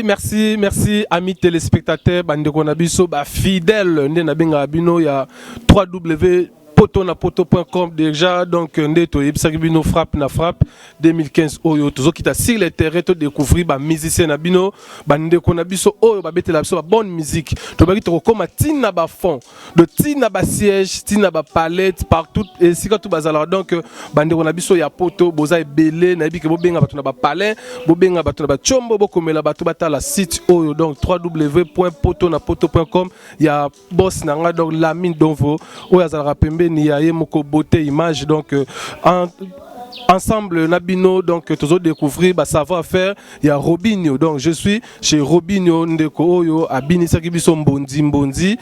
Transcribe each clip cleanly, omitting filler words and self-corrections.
merci, amis téléspectateurs, bande konabiso, fidèle, nde na benga bino ya 3W potonapoto.com déjà donc ndeto yebisaki bino frappe 2015 oyo tozo kita sur les terrains to découvrir ba musicien na bino bande konabiso oyo ba betela biso ba bonne musique to baki to koma tina ba fond de tina ba siège tina ba palette partout et sika tout bazala donc bande konabiso ya poto boza ebele na yebi ke bobenga bato na ba palais bobenga bato na ba chombo bokomela bato batala site oyo donc www.potonapoto.com ya boss nanga donc Lamine Donvo oyo azala pembe ni ya moko beauté image donc ensemble Nabino donc toujours découvrir bah savoir-faire il y a Robinho donc je suis chez Robinho ndeko oyo abinisa kibiso mbondi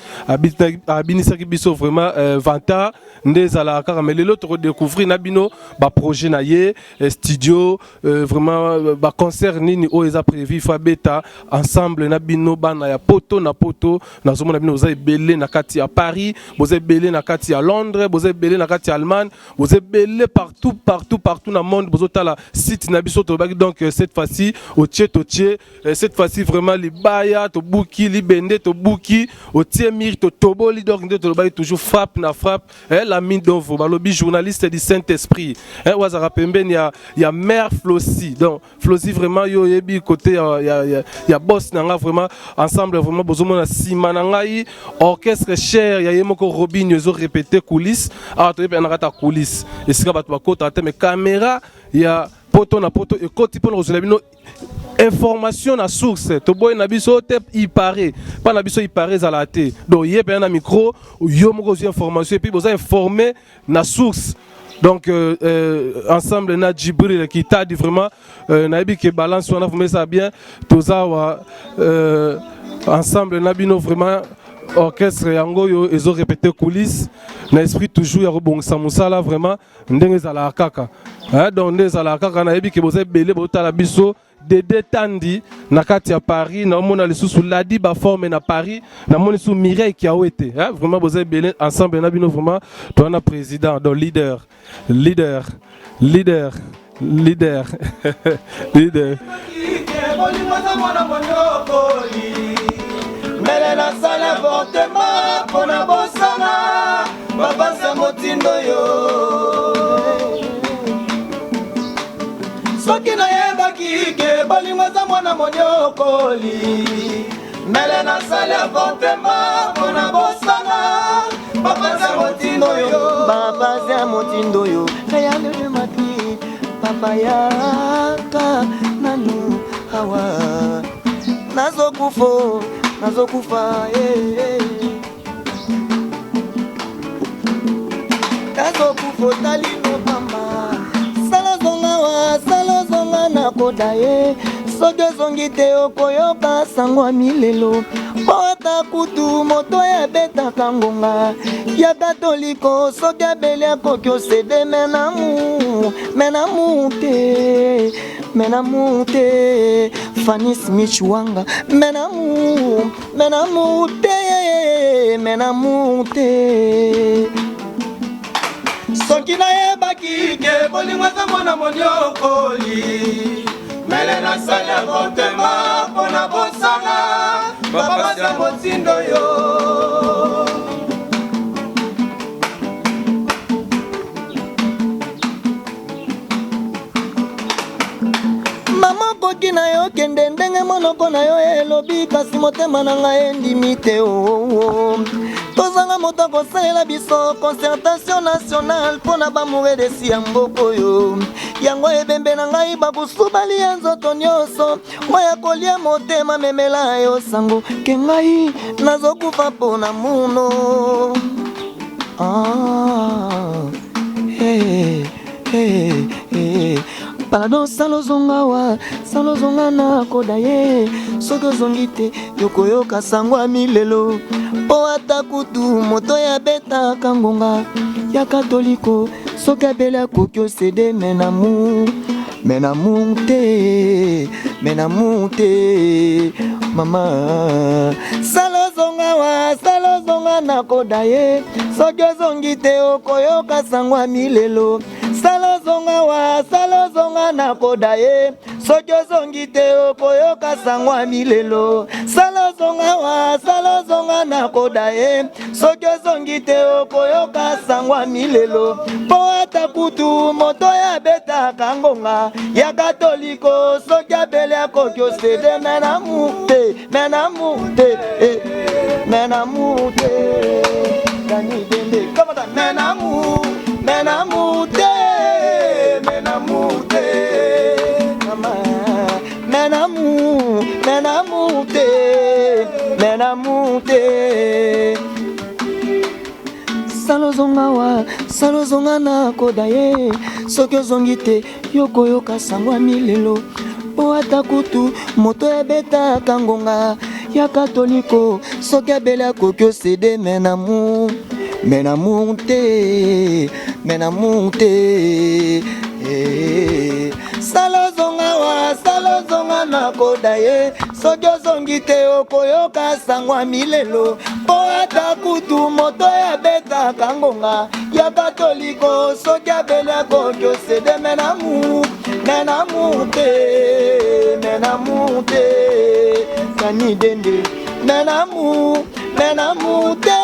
abinisa kibiso vraiment vanta ndezala karamele l'autre découvrir Nabino bah projet na ye studio vraiment bah concert nini oyo prévu fa beta ensemble Nabino bana ya poto na poto na zomo Nabino vous avez belé na kati à Paris vous avez belé na kati à Londres vous avez belé na kati à Allemagne vous avez belé partout dans le monde, la site Nabiso donc cette fois-ci au Tché, cette fois-ci vraiment les Baya, to Bouki, les Bende, to Bouki, au Tiemir, to Tobo, leader de toujours frappe, la mine d'Onvo, lobby journaliste du Saint-Esprit. Wazara Pembe, il y a Mère Flossi, donc Flossi vraiment, yo yebi côté, il y a Boss Nanga vraiment, ensemble vraiment, besoin de Simanangai, orchestre cher, il y a Yemoko Robin, ils ont répété coulisses, ah, tu es en coulisses, et c'est quand tu vas côté, mais caméra, il y a poto na poto et quand tu peux nous information na source to boy na biso te il paraît pas na biso il paraît à la té donc il y a bien un micro yo mo information et puis vous informer na source donc ensemble na Djibril qui t'a dit vraiment na bi que balance on a fait ça bien tozawa ensemble na bino vraiment orchestre yango yo ils ont répété coulisses na esprit toujours ya rebongisa musala vraiment ndenge za la kaka donc ndenge za la kaka na yebi ke boze belé botala biso de détandi na kati ya Paris na mona lisusu ladi ba forme na Paris na mona sous Mireille qui a été vraiment boze belé ensemble na bino vraiment toi na président donc leader Melena sale avortement pour na bosana papa sa motindo yo soki na yeba kike bolingo za mwana monyokoli Melena sale avortement pour na bosana papa sa motindo yo kaya le mati papa yaka nanu hawa nazokufo nazokufa nazokufo talino mama salozonga nakoda ye soki ozongi te okoyoka sangwa milelo po ata kutu moto yabetaka ngonga ya katoliko soki abeli akoki osede menamu te Fanny Smith wanga menamu te soki na yeba kike bolingo za mwana monyokoli Melena sale avortement pona bosana papa sa motindo yo mama koki na yo kende ndenge monoko na yo elobi kasi motema na ngai endimi te tozanga moto akosalela biso concertation nationale mpona bamoure desi ya mboka oyo yango ebembe na ngai bakusubali ya nzoto nyonso oya kolia motema memela yo sango ke ngai nazokufa mpona muno Pardon salozonga na koda ye soki ozongi te yokoyoka sangwa milelo po ata kutu moto ya betaka ngonga ya katoliko soki abeli akoki osede menamu te mama salozonga na koda ye soki ozongi te okoyoka sangwa milelo salozonga wa salozonga na kodaye soki ozongi te okoyoka sangwa milelo salozonga wa salozonga na kodaye soki ozongi te okoyoka sangwa milelo po ata kutu moto ya betaka ngonga ya katoliko soki abele akoki osede menamute menamute menamute Dani Dende kamata menamute menamute mama menamute salozonga wa salozonga na kodaye soki ozongi te yokoyoka sangwa milelo po ata kutu moto ebetaka ngonga ya katoliko soki abele akoki osede menamute salozonga wa salozonga na kodaye soki ozongi te okoyoka sangwa milelo po ata kutu moto ya betaka ngonga ya katoliko soki abele akoki osede menamute Dani Dende menamute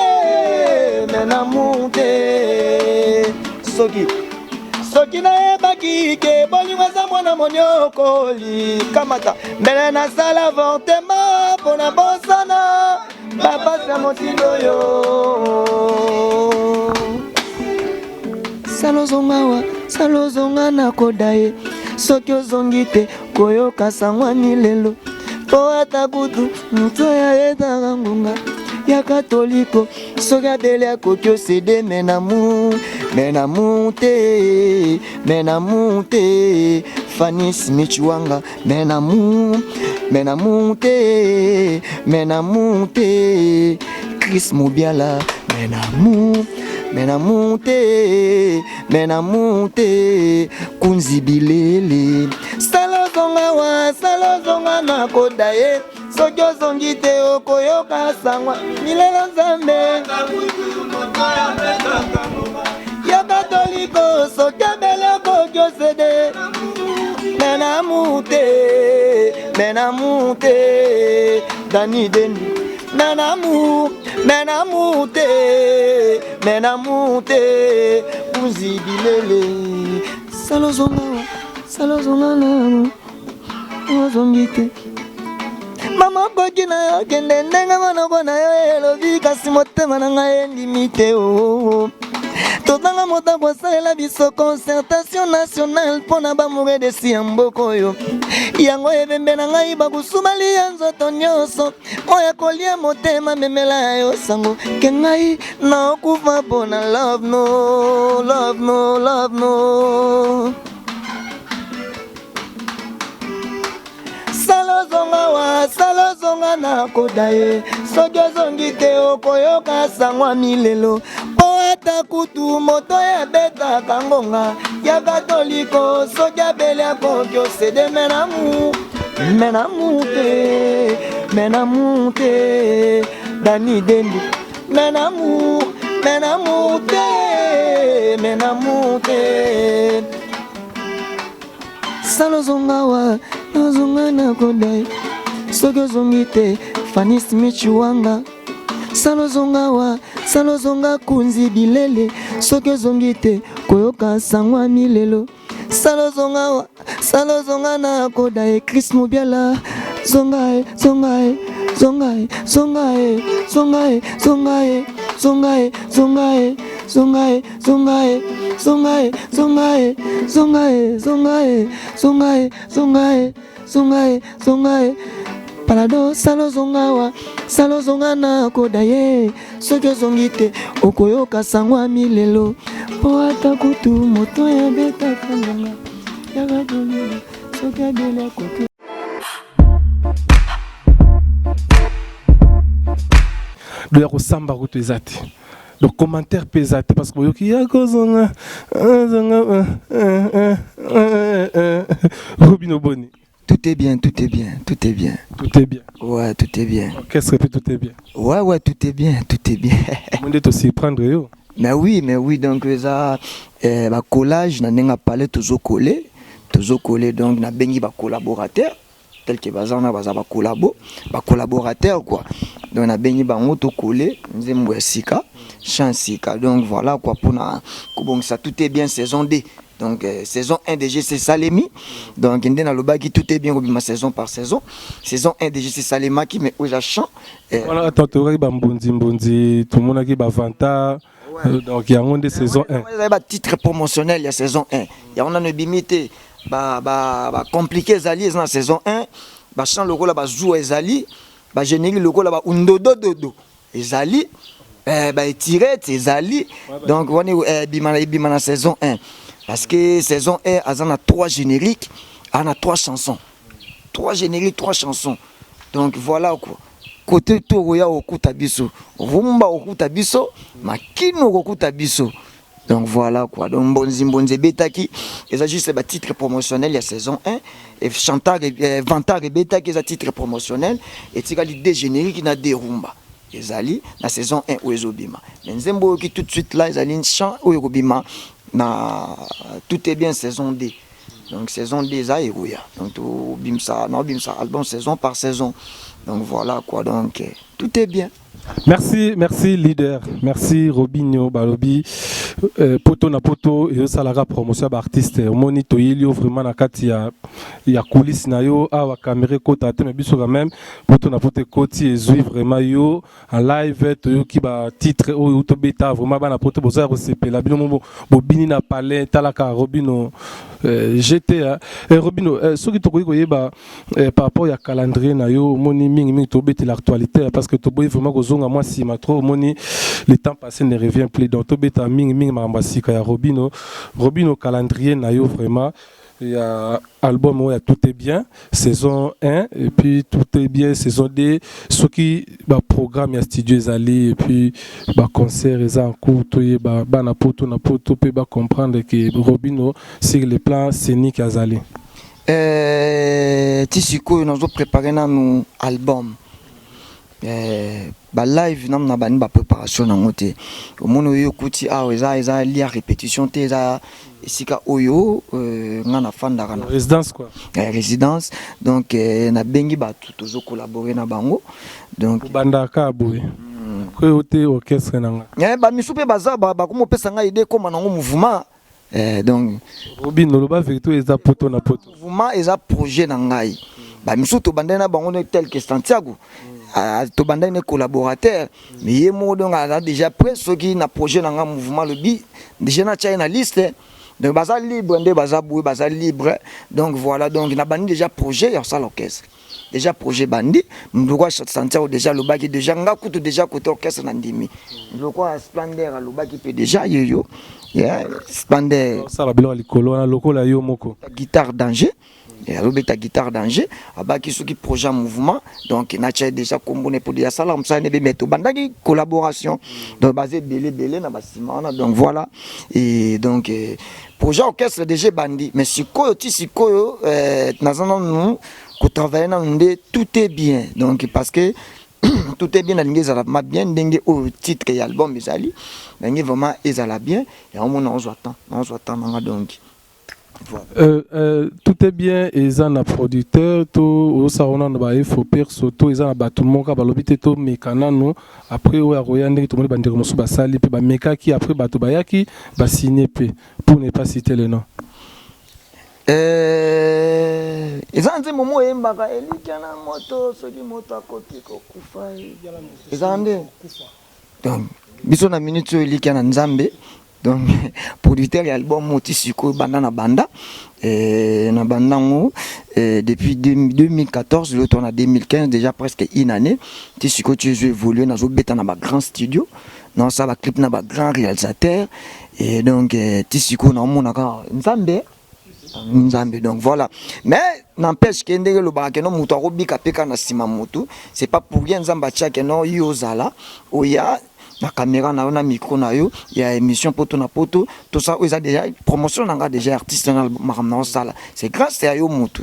soki nayebaki ke bolingo eza mwana monyokoli kamata mbele nasala avortema mpo na bosana bapasi ya motindo oyo salozonga wa salozonga na kodaye soki ozongi te koyoka sangwa milelo po ata kutu moto ya etaka ngonga ya katoliko soki abele akoki osede menamute Fanny Smith Wanga menamute Chris Mobiala menamute Kunzi Bilele salozonga wa salozonga na kodaye soki ozongi te okoyoka sangwa milelo nzambe ya katoliko soki abele akoki osede menamute Dani Dende menamute Kunzi Bilele salozonga na ozongi te mama koki na yo kende ndenge monoko na yo elobi kasi motema na ngai endimi te totanga moto akosalela biso concertation nationale mpo na bamoure desi ya mboka oyo yango ebembe na ngai bakusumali ya nzoto nyonso oyo ekolia motema memela ya yo sango ke ngai naokufa mpo na love no salozonga wa salozonga na kodaye soki ozongi te okoyoka sangwa milelo po ata kutu moto ya betaka ngonga ya katoliko soki abele akoki osede menamute Dani Dende menamute salozonga wa salozonga na kodaye soki ozongi te Fanny Smith Wanga salozonga wa salozonga Kunzi Bilele soki ozongi te koyoka sangwa milelo salozonga na kodaye Chris Mobiala zongae Palado salozonga wa salozonga na kodaye soki ozongi te okoyoka sangwa milelo po ata kutu moto ya betaka ngonga ya katolika soki abele akoki de kosamba kutu ezati le commentaire pesate parce que boyoki ya kozonga Robino Boni. Tout est bien. Tout est bien. Ouais, tout est bien. Qu'est-ce que tout est bien? Ouais, tout est bien. Monde te surprendre yo. Mais oui, donc ça, collage, on a parlé toujours collé, donc on a béni collaborateur, tel que on a collaborateur quoi. Donc on a béni auto collé, on sika, chansika. Donc voilà quoi pour bon ça tout est bien saison D. Donc saison 1 DG c'est Salemi. Donc tout est bien ma saison par saison. Saison 1 DG c'est Salema qui met au chant. Voilà, attends, tu aurais Mbondi, tout le monde a qui Vanta. Donc il y a une des saison 1. Il y a un titre promotionnel, il y a saison 1. Il y a un bimité compliqué Zali dans la saison 1. Bah chant le rôle là joue Zali, bah générer le rôle là undodo dodo. Zali tiré Zali. Donc on est bima la saison 1. Parce que saison 1 on a 3 génériques, on a 3 chansons. 3 génériques, 3 chansons. Donc voilà quoi. Côté Toroya okuta biso, rumba okuta biso, makino okuta biso. Donc voilà quoi. Donc Mbonzi Betaki, ils ont juste un titre promotionnel il y a saison 1 et Chantar Vantard et Betaki ils ont titre promotionnel et tu as l'idée générique qui n'a des rumba. Ils allient la saison 1 où ils obima. Mais Nzembo qui tout de suite là ils allient chant où ils obima na tout est bien saison D. Donc saison D ça et donc tout bimsa, non bimsa album saison par saison. Donc voilà quoi, donc tout est bien. Merci leader, merci Robinho Balobi, poto na poto et ça la promotion d'artiste. Moni toyelio vraiment na kati ya coulisses na yo awa caméra kota te mais biso quand même poto na poto koti ezui vraiment yo en live toyo ki ba titre o to beta vraiment ba na poto boza resepela bino bobini na palais talaka Robinho GTA Robinho ce qui to koyeba par rapport ya calendrier na yo moni mingi to beta l'actualité parce que to boy vraiment moi si ma trop moni le temps passé ne revient plus donc to beta ming mambasika ya Robinho calendrier na yo vraiment il y a album où il y a tout est bien saison 1 et puis tout est bien saison 2 ce qui ba programme ya studio ezali et puis ba concert eza en cours to ba na poto pe ba comprendre que Robinho sur les plans scéniques azali tisiko nous préparer nos album live na bani ba préparation na ngote omono yo kuti eza lia répétition te eza esika oyo ngana fanda kana résidence quoi résidence donc na bengi ba tozo collaborer na bango donc banda ka boye ko te orchestre nanga ba misupe baza ba komo pesa nga idée comme nango mouvement donc Robinho loba vérité eza poto na poto mouvement eza projet na ngai ba misuto bandena bango tel que Santiago to banda ne collaborateur mais yemo donc a déjà prêt ce qui na projet dans un mouvement le bi déjà na tcha na liste donc baza libre ndé baza libre donc voilà donc na bandi déjà projet ya ça l'orchestre déjà projet bandi ndoko sentir déjà le baki déjà ngakutu déjà côté orchestre na ndimi ndoko Splendeur le baki peut déjà yo Splendeur ça la bilo likolo na lokola yo moko guitare danger et alors ta guitare danger abaki ceux qui projet mouvement donc na déjà combiné pour dire ça là on ça ne mettre bandaki collaboration donc basé belé na basima donc voilà et donc projet orchestre déjà bandi mais sikoyo nazana nous ko travailler na ndé tout est bien donc parce que tout est bien na lingue ça ma bien ndenge au titre et album ezali ndenge vraiment ezala bien et on attend donc voilà. Tout est bien et ils ont un producteur tout ça on a ba faut perso tout ils ont ba tout le monde ba lobité tout mécana nous après au royande tout le monde ba ndeko mosu ba sali pe ba meka qui après ba to ba yaki ba signer pe pour ne pas citer le nom ils ont dit momo embaka elikana moto soki moto akoti ko kufa ils ont dit donc biso na minute elikana nzambe donc producteur et album moti siko banda na banda depuis 2014 le tourne à 2015 déjà presque une année siko tu as évolué dans beta na ba grand studio non ça va clip na ba grand réalisateur et donc siko na mona ka nzambe donc voilà mais n'empêche que ndenge lo ba ke no muto akobika peka na sima mutu c'est pas pour rien nzamba tcha ke no yozala oya la caméra na na micro na yo il y a émission poto na poto tout ça ils a déjà promotion nga déjà artiste na makamna sala c'est grâce à yo mutu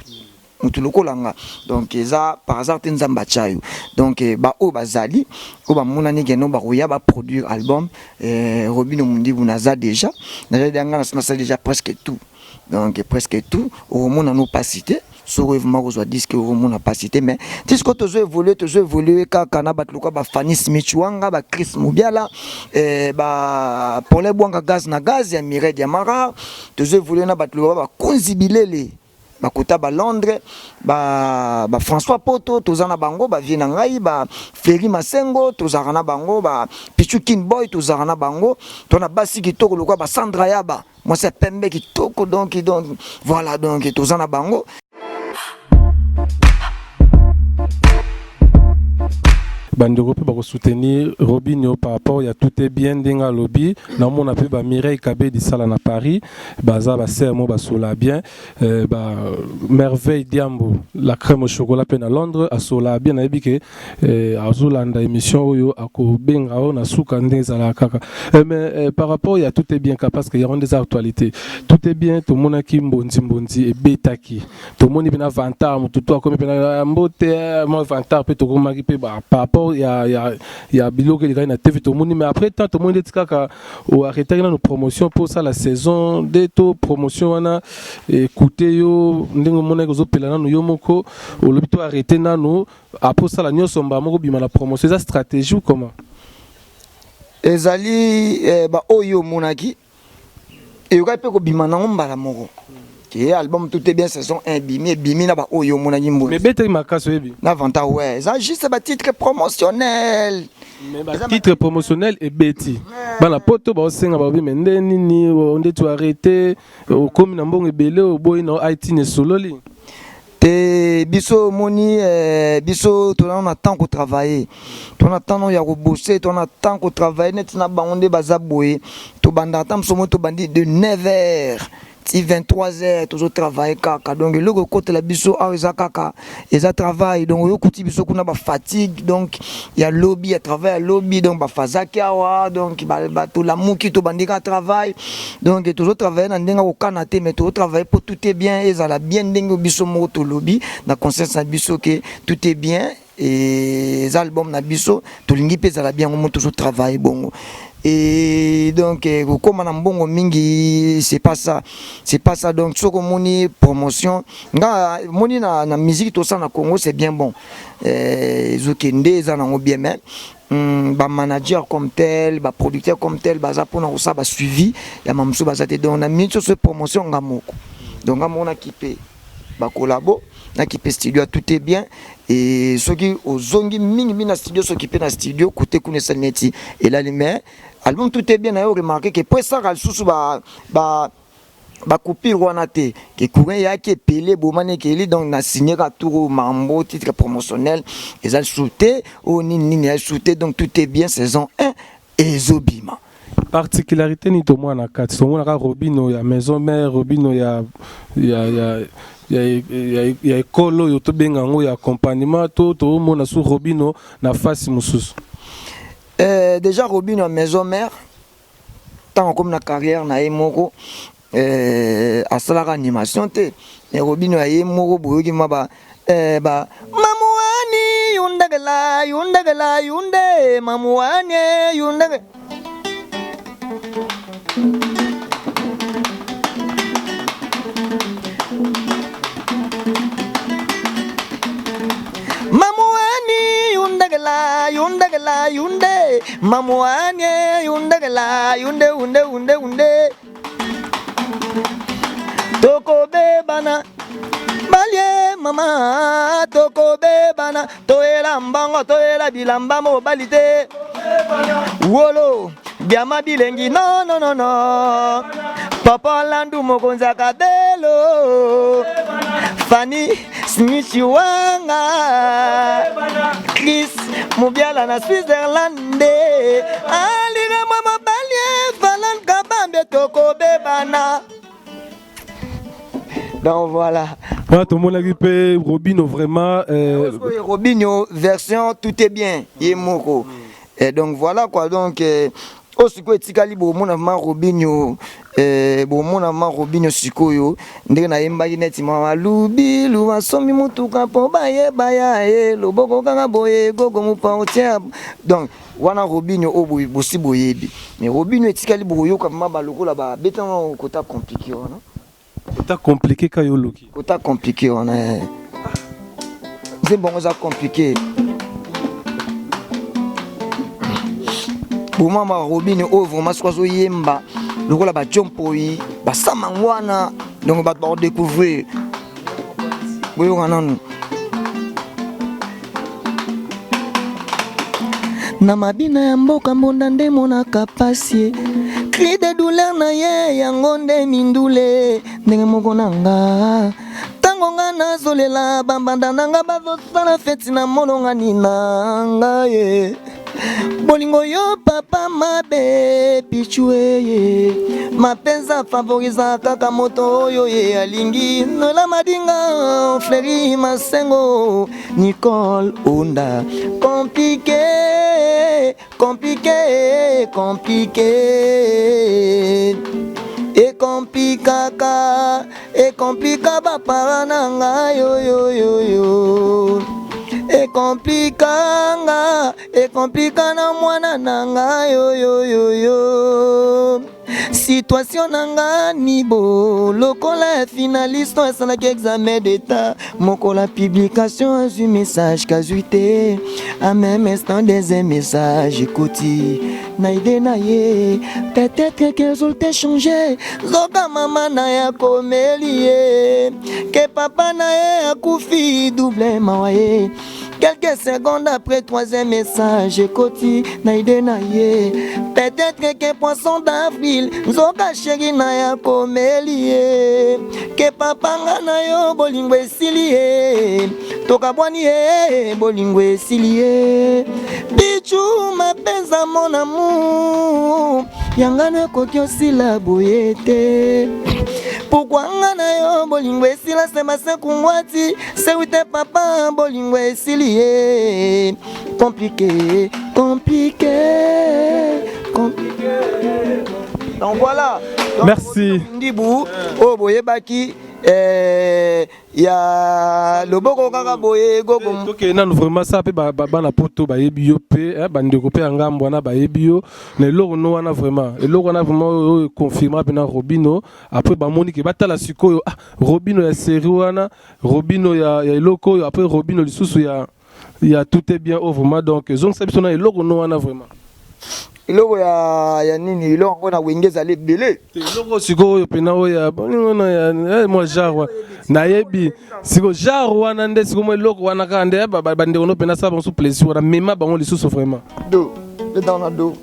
mutu lokolanga donc eza par hasard te nzamba chayo donc ba o bazali o ba monani ke no ba roya ba produire album Robino Mundibu naza déjà déjà presque tout donc presque tout au monde n'a pas cité sur vraiment aux disques au monde n'a pas cité mais disque to évoluer kaka na batluka ba Fanny Smith wanga ba Chris Mubiala ba pour les bwanga gaz na gaz ya Mireille Diamara to évoluer na batluka ba Konzibilele bakota ba Londres ba François Poto tozana bango ba Viena ngai ba Ferry Masengo tozana bango ba Pichukin Boy tozana bango tona basi kitoko lokwa ba Sandra Yaba moi c'est pembe kitoko donc voilà donc tozana bango. Bandeko pe bako soutenir Robinho par rapport ya tout est bien denga lobby na mona pe ba Mireille Kabé di sala na Paris baza ba sermo ba sola bien ba Merveille Diambo la crème au chocolat pe na Londres a sola bien na ebike azolanda émission oyo ako benga o na suka ndeza la kaka mais par rapport ya tout est bien parce que y a des actualités tout est bien to mona ki mbonzi et betaki to moni bina vantar mutu to comme bina mbote mo vantar pe to komaki pe par rapport il y a Bilo qui est na TV tout le monde mais après tant tout le monde dit kaka ou arrêter nos promotions pour ça la saison des taux promotion wana écouter yo ndingo mona ko zopela na yo moko ou le to arrêter na no après ça la nyonso mba moko bima la promotion ça stratégie ou comment ezali ba oyo monaki et yo ka pe ko bima na mbala moko qui album tout est bien saison 1 bimi na ba oyo monaki mbo mais bête makaso ebi na vanta ouais ça juste ba titre promotionnel mais ba titre promotionnel et beti bana poto ba osenga ba bi mende nini onde tu arrêter au comme na mbongo ebele o boy na IT ne sololi te biso moni biso on attend qu'on travailler on attend ya ko bosser on attend qu'on travailler net na bangonde bazaboye to banda tam somo to bandi de 9h 23h toujours travailler kaka donc le côté la biso a kaka et ça travail donc yo kuti biso kuna ba fatigue donc il y a lobby à travail à lobby donc ba fazaki awa donc ba to la muki to bandika travail donc toujours travailler na ndenga ko kanate mais toujours travailler pour tout est bien et ça la bien ndengo biso mo to lobby na conscience na biso que tout est bien et les albums na biso to lingi pe ça la bien mo toujours travailler bongo. Et donc comme on bongo mingi c'est pas ça donc soko moni promotion nga moni na musique tout ça na Congo c'est bien bon zokende za na bien même ba manager comme tel ba producteur comme tel ba za pona ça ba suivi ya mamso ba za te donc na minute sur promotion nga moko donc nga mona kipé ba collabo na kipé studio tout est bien et ceux qui aux zongi mingi na studio ceux qui pe na studio côté connaissance neti et là les mais album tout est bien na yo remarqué que pour ça susu ba copie wana te que courant ya ki pelé bomane ke li donc na signé ka tour mambo titre promotionnel et ça shooté au nini ya shooté donc tout est bien saison 1 et zobima particularité ni to mwana kati so mwana ka Robino ya maison mère Robino ya école yo to benga ngo ya accompagnement to mona su Robino na fasi mususu déjà Robino à maison mère tant comme na carrière na emoko à salara animation te mais Robino a emoko boyoki maba mamuani yundagala yunde mamuani yundagala yundagala yunde mamuane yundagala yunde toko bebana balie mama toko bebana toela mbango toela bilamba mobalite wolo biama bilengi no papa landu mokonza kabelo Fanny Smith wanga Chris Mubiala na Switzerland alina mama balie falan kabambe toko bebana donc voilà tout le monde a dit Robino vraiment Robino version tout est bien yemoko et donc voilà quoi donc Osiko etikali bomona ma Robinho bomona ma Robinho sikoyo ndenge na yembaki neti ma lubi luwa somi mutuka po baye baya loboko kanga boye gogo mupaotia donc wana Robinho oboy bosi boyebi mais Robinho etikali boyoka ma balokola ba betano kota compliqué wana kota compliqué kayoloki kota compliqué wana c'est bon ça compliqué. Pour moi, Robinho, vraiment, ce que yemba, le rôle de Jompoi, Samangwana, donc on va découvrir. Oui, on a Namabina ya mboka mbondande mona kapasi cri de douleur na ye yangonde mindule ndenge moko nanga tango nga nazolela bambanda nanga bazosala feti na molonga ninanga ye bolingo yo papa mabe pichue mapenza favoriza kaka moto oyo ye alingi nola madinga fleri masengo Nicole Onda compliqué et complica ba parananga yo e complica na mwana nanga yo situation nanga nibo lokola finaliste esalaki examen d'état mokola publication du message casuité à même instant des messages écouti naide na ye peut-être qu'elles ont changé zoka mama na ya komelie que papa na ye akufi double mawaye. Quelques secondes après troisième message écouti naide na ye peut-être que poisson d'avril zoka chéri na ya komelie que papa na yo bolingo esilie toka bwani ye bolingo esilie bichu mapenza mon amour yangana koki osila boyete pourquoi ngana yo bolingo esila sema se kungwati se wite papa bolingo esilie compliqué. Donc voilà. Donc, merci. Ndibou oh boye baki ya loboko kaka boye gogo donc nanu vraiment ça pe bana poto ba yebio pe bandeko pe ngambo wana ba yebio ne loko no wana vraiment et loko wana vraiment confirmer pe na Robinho après ba monique batala sikoyo Robinho ya série wana Robinho ya loko après Robinho lisusu ya tout est bien au vraiment donc zong sabisona et loko no wana vraiment iloko ya nini iloko na wengeza le belé iloko siko pena oya boningona ya moi genre na yebi siko genre wana nde siko moi iloko wana ka nde bande ono pena ça bon sous plaisir wana mema bango lisusu vraiment do le dans la do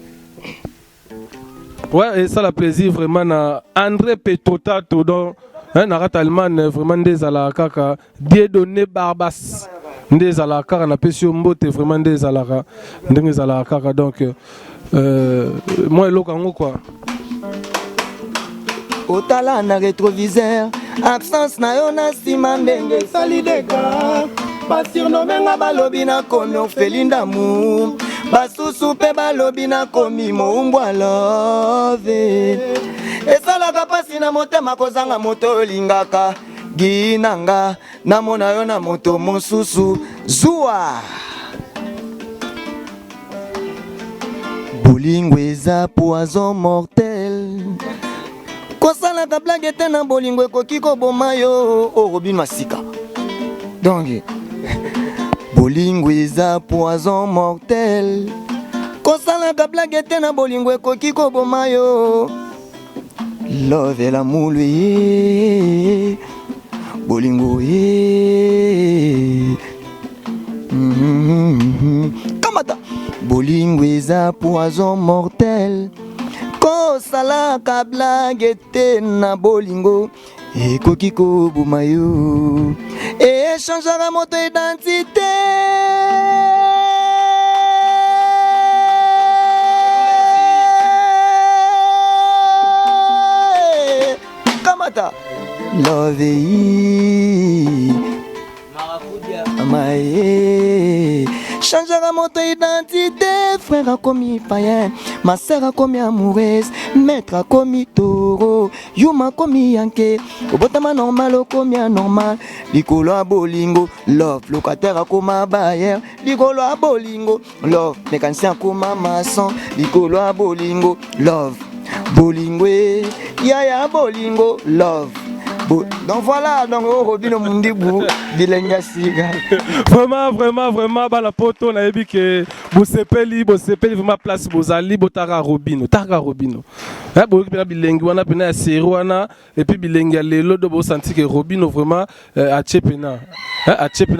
ouais et ça la plaisir vraiment na André Petrotato donc na rata allemand vraiment nde zala kaka Dieudonné Barbas nde zala kaka na pesio mbote vraiment nde zala ndenge zala kaka donc moi eloko yango quoi otala na rétroviseur absence na yo na nsima ndenge esali dega basurnome balobi na komi ofeli ndamu basusu mpe balobi na komi moumbwa love esalaka mpasi na motema kozanga moto olingaka ginanga namona yo na moto mosusu zuwa bolingo eza poison mortel kosalaka blage te na bolingo ekoki koboma yo Robinho masika donc bolingo eza poison mortel kosalaka blage te na bolingo ekoki koboma yo love la mulu ye bolingo ye kamata bolingo eza poison mortel kosalaka blage te na bolingo ekoki koboma yo echangeaka moto identité kamata love Amae changera moto identité. Frère a commis païen, ma sœur a commis amoureuse, maître a commis taureau, Yuma a commis yanké, Obotama normal a commis anormal, Likolo a bolingo, love, locataire a commis bailleur, Likolo a bolingo, love, mécanicien a commis maçon, Likolo a bolingo, love, bolingo, yaya bolingo, love. Donc voilà, donc Robino Mundibou, Bilenga Siga. Vraiment, la poto, on a dit que vous sepeli vraiment place, vous allez, vous tara Robino. Vous bilengi, on a peine à Serouana, et puis bilengi, les lots vous senti que Robino vraiment a tchepena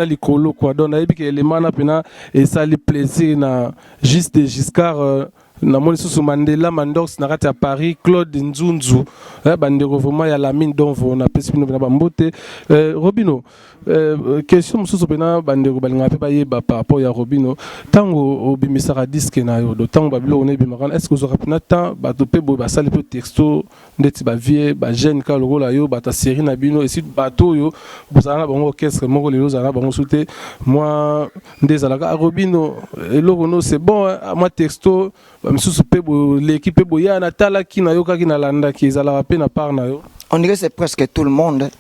l'icolo, quoi. Donc on a dit que les manas pena, et ça les plaisir, juste des Giscard. Na moni sous Mandela Mandox na à Paris Claude Nzunzu bandeko vraiment ya la mine donvo na pesipino na bambote Robino question sous pena bandeko balinga pe ba par rapport ya Robino tango obimisaka disque na yo do tango babilo on ebimaka est-ce que vous aurez pena temps ba topé bo ba sale pe texto ndeti ba vie ba jeune ka lokola yo ba ta série na bino et si bato yo bozana bango orchestre moko lelo zana bango souté moi ndezalaka Robino eloko no c'est bon moi texto l'équipe boyana tala ki na yoka ki na landa ki ezala pe na part na yo. On dirait c'est presque tout le monde.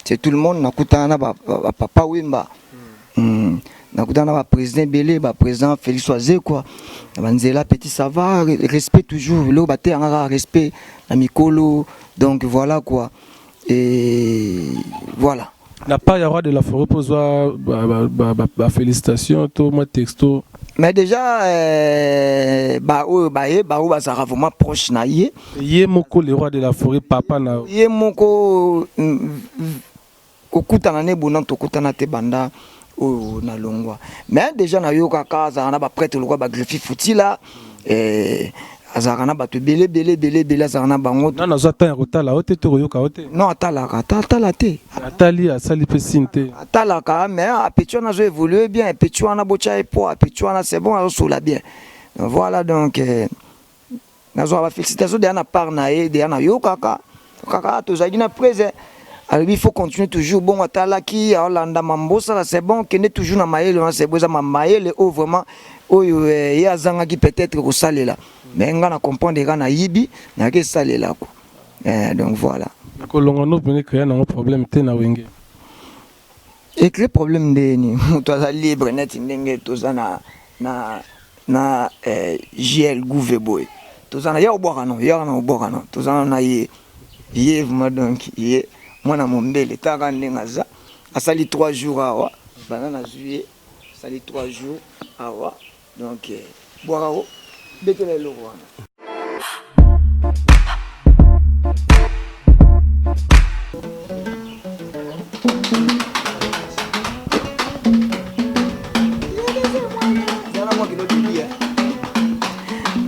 C'est tout le monde nakutana ba papa Wimba. Nakutana ba président Belé, ba président Félix Oisé quoi. Banzela petit ça va, respect toujours, lo baté en respect na mikolo. Donc voilà quoi. Et voilà. N'a pas y roi de la forêt pour félicitations tout moi texto. Mais déjà ça vraiment proche na yé. Yé moko le roi de la forêt papa na. Yé moko okutana ne bonan to kutana te banda o na longwa. Mais déjà na yo kaka za na ba prêtre le roi ba greffi fouti là azarana batu belé azarana bango non azata rotala ote to yoka ote non atala te atali asali pesinte atala ka mais apetua na zo évoluer bien apetua na bocha epo apetua na c'est bon azo sola bien voilà donc na zo ba félicitations de na part na e de na yo kaka to zagi na présent. Alors il faut continuer toujours bon atala ki Hollanda mambosa là c'est bon que ne toujours na maele c'est bon ça maele o vraiment oyo ya zanga qui peut-être ko salela mais nga na comprendre nga na yibi na ke salela ko donc voilà ko longono pene créer un problème te na wenge et que le problème de ni to za libre net ndenge to za na JL Gouveboy to za na ya obwaka no to za na ye vraiment donc ye mwana mondele taka ndengaza asali 3 jours awa banana juillet asali 3 jours awa donc boirao bekele lo wana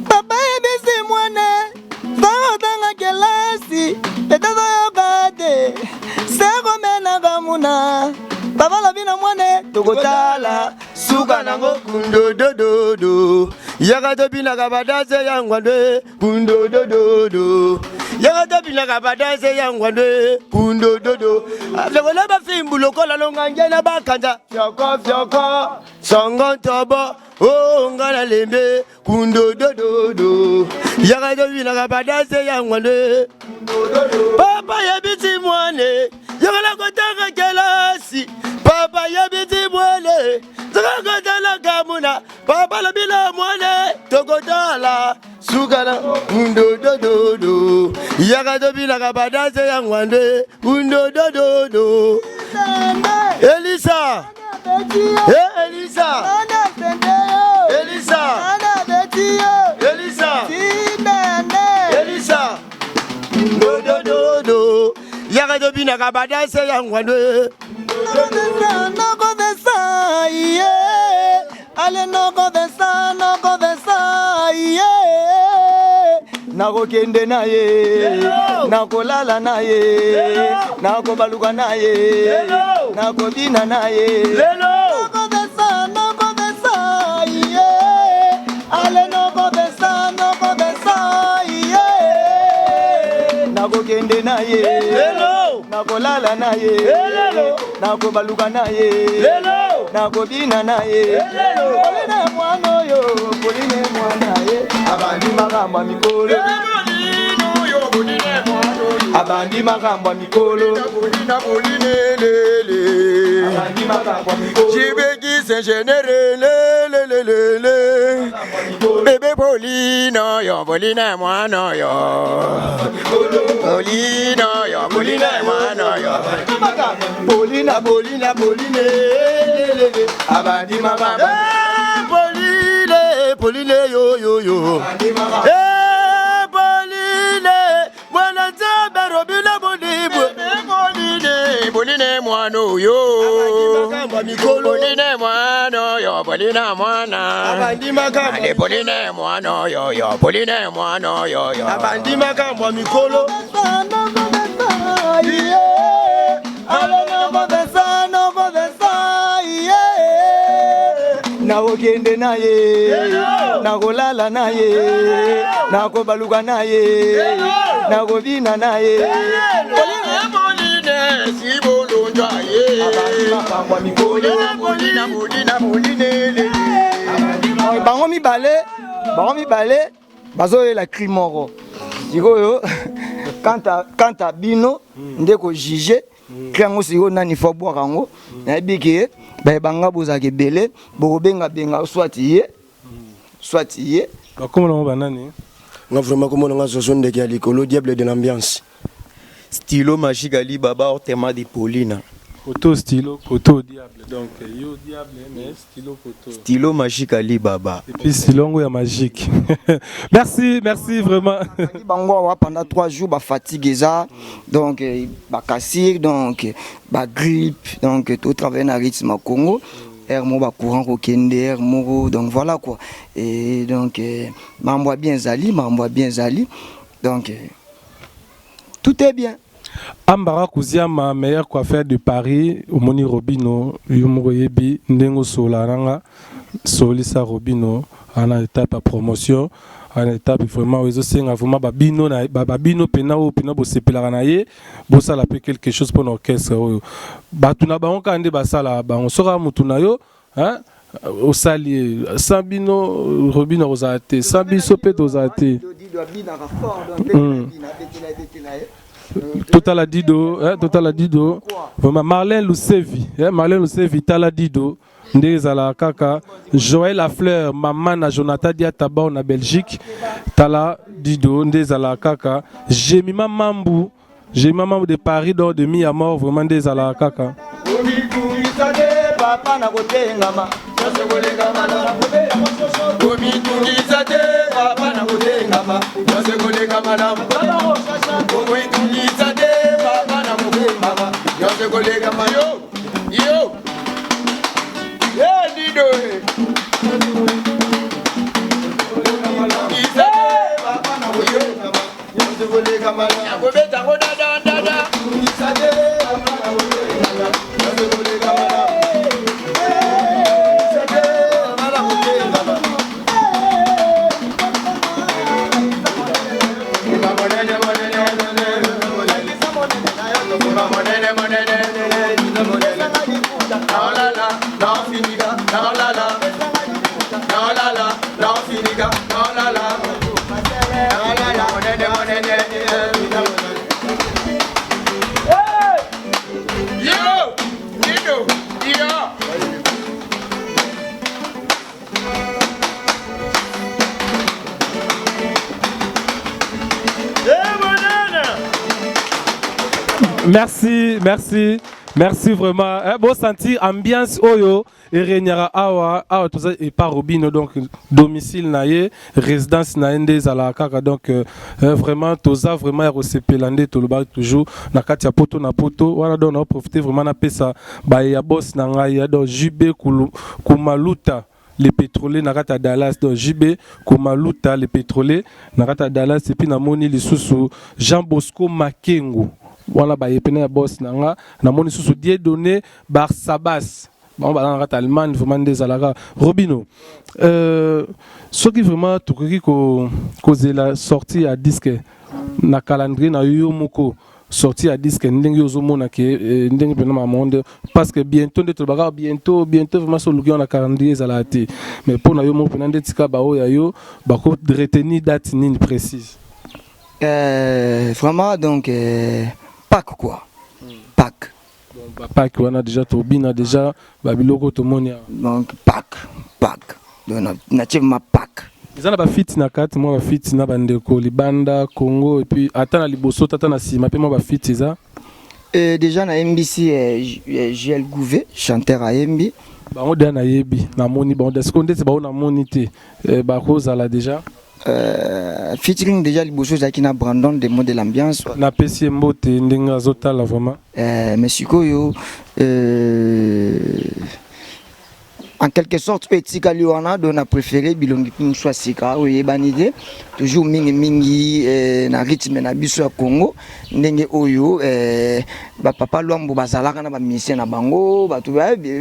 papa ebisi mwana tanga kelasi etazo yokate seko mena kamuna papa la bina mwana tokotala suka nango kundo dododo yakato bina kabadase yangwande kundo dododo yakato bina kabadase yangwande kundo dodo lekola bafimbu lokola longa na bakanja fyoko songo tobo oh ngala lembe kundo dododo yakato bina kabadase yangwande papa yabiti mwane yakala kotanga kelasi papa yabiti mwane zakakotala kamuna papa la bila mwane tokotala sukana kundo dododo yakato bina kabadase yangwande kundo dododo Elisa do yakato bina kabadase yangwande noko desa yeah ale noko desa yeah nako kende na ye nako lala na ye nako baluka na ye nako bina na ye noko desa yeah ale noko desa yeah nako kende na ye nako lala na ye nako baluka na ye nako bina na ye abandi makambo mikolo abandi makambo mikolo abandi makambo mikolo Jibeki s'ingénérer bébé Paulino yo Paulina moi no yo Paulino yo Paulina moi no yo Paulina Paulina Pauline abandi makambo Pauline Pauline yo yo yo Pauline mwana nzambe robina bonibo Pauline mwana yo Pauline mwana yo Pauline mwana abandi makambo Ale Pauline mwana yo yo Pauline mwana yo yo abandi makambo mikolo nakokende naye nakolala naye nakobaluka naye nakobina naye bango mibale bazoyela cri moko sikoyo kanta bino nde kojuge cri yango sikoyo nani fo bwaka yango nayebi ke bayebanga bozalaka ebele bokobengabenga soit ye bakomona banani nga vraiment komona nga soso ndeke ya likolo diable de l'ambiance Stylo magique Ali Baba Ortema de Paulina. Koto stylo, koto diable. Donc, yo diable, mais stylo koto. Stylo magique Ali Baba. Et puis stylongo ya magique. Merci, merci vraiment. Bango pendant 3 jours, bah fatigue ça, donc bah cassir, donc bah grippe, donc tout travailler dans rythme Congo. Air mo ba courant ko kende air mo donc voilà quoi. Et donc m'envoie bien Zali. Donc tout est bien. Ambara Kouziama, meilleur coiffeur de Paris, Omoni Robino, Yumuro Yebi, Ndengo Solaranga, Solisa Robino, en étape à promotion, en étape vraiment, ils ont vraiment babino penao penabo sepelaranaye, bossa la paix quelque chose pour l'orchestre. Batuna baon kande basala, on sera mutunayo, hein? Au salier, Sabino, Robino Rosate, Sabi Sopet Rosate. Total Dido, vraiment Marlène Lucevi, Tala Dido, Ndezala Kaka, Joël Lafleur, maman na Jonathan Diataba na Belgique, Tala Dido, Ndezala Kaka, Jemima Mambu de Paris dans de mi à mort, vraiment Ndezala Kaka. Merci vraiment. Bon sentir ambiance oyo et renyara awa tout ça et pas Robino donc domicile naie résidence naende zala kaka donc vraiment toza vraiment recépelande to loba toujours na kati ya poto na poto wana donc on profiter vraiment na pesa ba ya boss na ngai donc JB Kumaluta les pétroliers nakata Dallas donc JB Kumaluta les pétroliers nakata Dallas et puis na moni lisusu Jean Bosco Makengo. Voilà, bah, il y a boss nanga, na moni sous die donné bar Sabas. Bon, bah, dans Allemagne, vraiment des alaga. Robino, ce qui vraiment tout qui cause la sortie à disque, na calendrier na Yomoko, sorti à disque ndenge ozomona ke ndenge pena ma monde parce que bientôt de tobaka bientôt vraiment sur le on a calendrier zalati mais pour na yo mo pena ndetika ba o ya yo ba ko retenir date ni précise. Vraiment donc Pâques quoi. Pâques. Donc Pâques on a déjà tobina déjà ba biloko to monia. Donc Pâques. Donc na ma Pâques. Ils ont ba fit na kat moi ba fit na bandeko libanda Congo et puis atana liboso tata na sima pe moi ba fit ça. Déjà na MBC JL Gouvé chanteur à MB. Ba on na yebi na moni bon de seconde c'est ba on na monité ba cause là déjà. Featuring déjà liboso zaki na Brandon des mots de l'ambiance na pesi mbote ndenga zotala vraiment mais sikoyo en quelque sorte etika liwana on a préféré bilongi soit sika oye banide toujours mingi na rythme na biso ya Congo ndenge oyo ba papa Luambo bazalaka na ba musicien na bango ba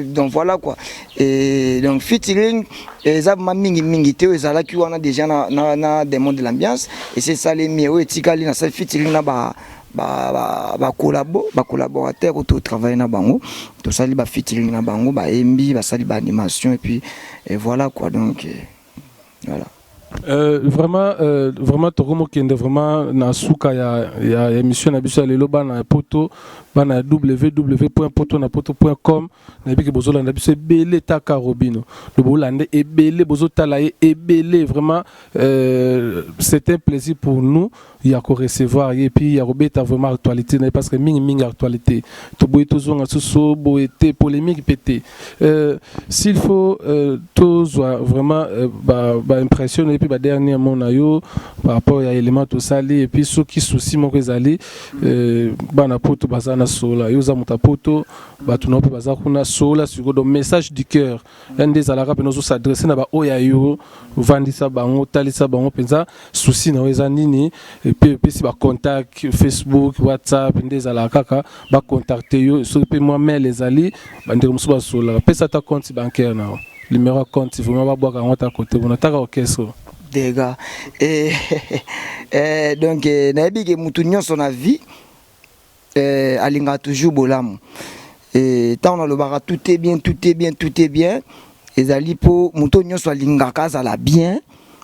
donc voilà quoi et donc featuring ça ma mingi te ezalaki wana déjà na des mondes de l'ambiance et c'est ça les mieux etika li na ça featuring na ba collaborateurs autour travailler na bango tout ça li ba featuring na bango ba MB ba sali ba animation et puis voilà quoi donc voilà vraiment tokomo kende vraiment na suka ya émission na biso lelo bana poto bana www.potonapoto.com na biki bozola na biso belé taka Robino le bolande et belé bozotala et belé vraiment c'est un plaisir pour nous il y a qu'on recevoir et puis il y a robeta vraiment actualité parce que mingi actualité to boy to zonga so boete polémique pété s'il faut to vraiment ba impressionner et puis ba dernièrement na yo par rapport à élément to sali et puis ceux qui souci mon kezali bana poto bazana sola yo za mutapoto batu no pe bazakuna sola sur le message du cœur un des alara pe nozo s'adresser na ba oya yo vandisa bango talisa bango penza souci na weza nini et puis si ba contact Facebook WhatsApp des alaka ba contacter yo so pe moi mail les ali bande comme ça sola pesa ta compte bancaire na numéro compte vraiment ba boka ngota côté on ataka orchestre des gars et donc na bi ke mutu nyonso na vie alinga toujours bolamu et tant on a le bara tout est bien ezali po mutu nyonso alinga kaza la bien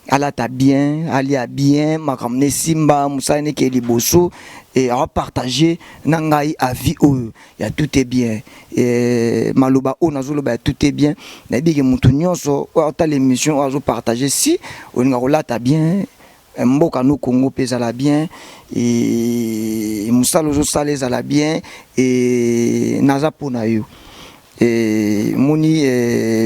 alata bien alia bien makamne simba musane ke liboso et à partager nangai avis o ya tout est bien et maloba o nazoloba tout est bien na bi ke mutu nyonso ta l'émission azo partager si on ngolata bien mboka no Congo pesa la bien et musalo zo sale za la bien et naza pona yo et moni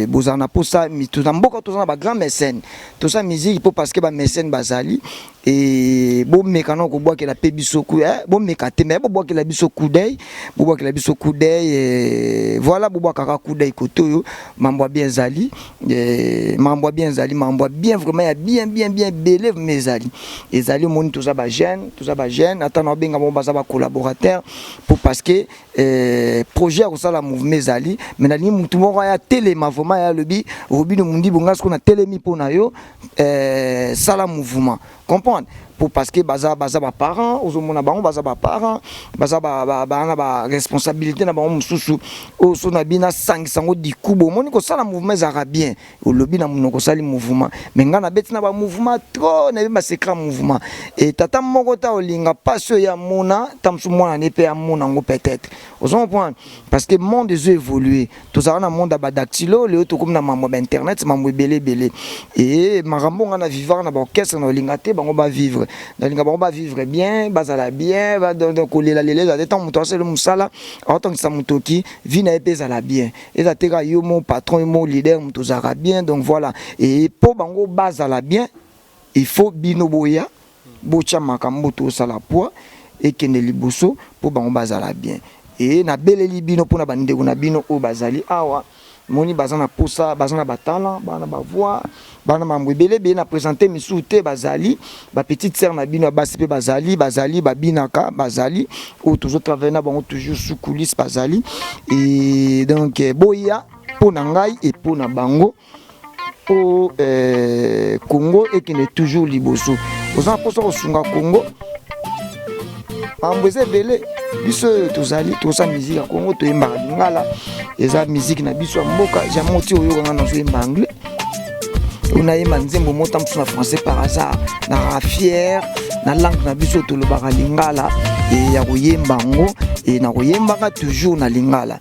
bozana pour ça tout en mboka tout ça ba grand mécène tout ça musique pour parce que ba mécène bazali et bon mécano ko bois que la pebiso coup bon mécate mais bon bois que la biso coup d'œil bon bois que la biso coup d'œil et voilà bon bois kaka coup d'œil koto mambo bien zali mambo bien vraiment ya bien belé mes zali et zali moni tout ça ba jeune attends benga bon ba collaborateur pour parce que projet ko ça la mouvement zali mais nali mutu moko ya téléma vraiment ya lobi Robino mundi bonga ce qu'on a télémi pour na yo sala mouvement comprendre pour parce que baza ba parents ozomona bango baza ba parents baza ba responsabilité na bango mususu o so na bina sangisango dikubo moni ko sala mouvement arabien o lobi na munoko sali mouvement mais ngana beti na ba mouvement trop na ba secret mouvement et tata moko ta olinga passion ya mona tamsu mona ne pe ya mona ngo peut-être ozon point parce que monde est évolué tout ça na monde ba dactylo le to comme na mambo internet mambo belé et marambo ngana vivre na ba orchestre na olinga te bango ba vivre dans les ba vivre bien bazala bien ba donc kolela lele za temps muto asele musala autant que ça mutoki vie na epeza la bien et ça teka yo mon patron mon leader muto zara bien donc voilà et pour bango bazala bien il faut binoboya bocha makambo to sala poa et kende liboso pour bango bazala bien et na beleli bino pour na bande na bino o bazali awa moni bazana posa bazana batala bana ba voix bana mambo belé bien na présenter misouté bazali ba petite sœur na bino basipe bazali babinaka bazali ou toujours travailler na bango toujours sous coulisses bazali et donc boya pour nangai et pour na bango au Congo et qui est toujours liboso aux imposants au Sunga Congo eza ebele biso tozali toza musique ya Congo toyembaka lingala eza musique na biso ya mboka jamais oti oyokanga nazoyemba anglais unayemba nzembo mota mosusu na français par hasard na fier na langue na biso tolobaka lingala ya koyemba ngo na koyembaka toujours na lingala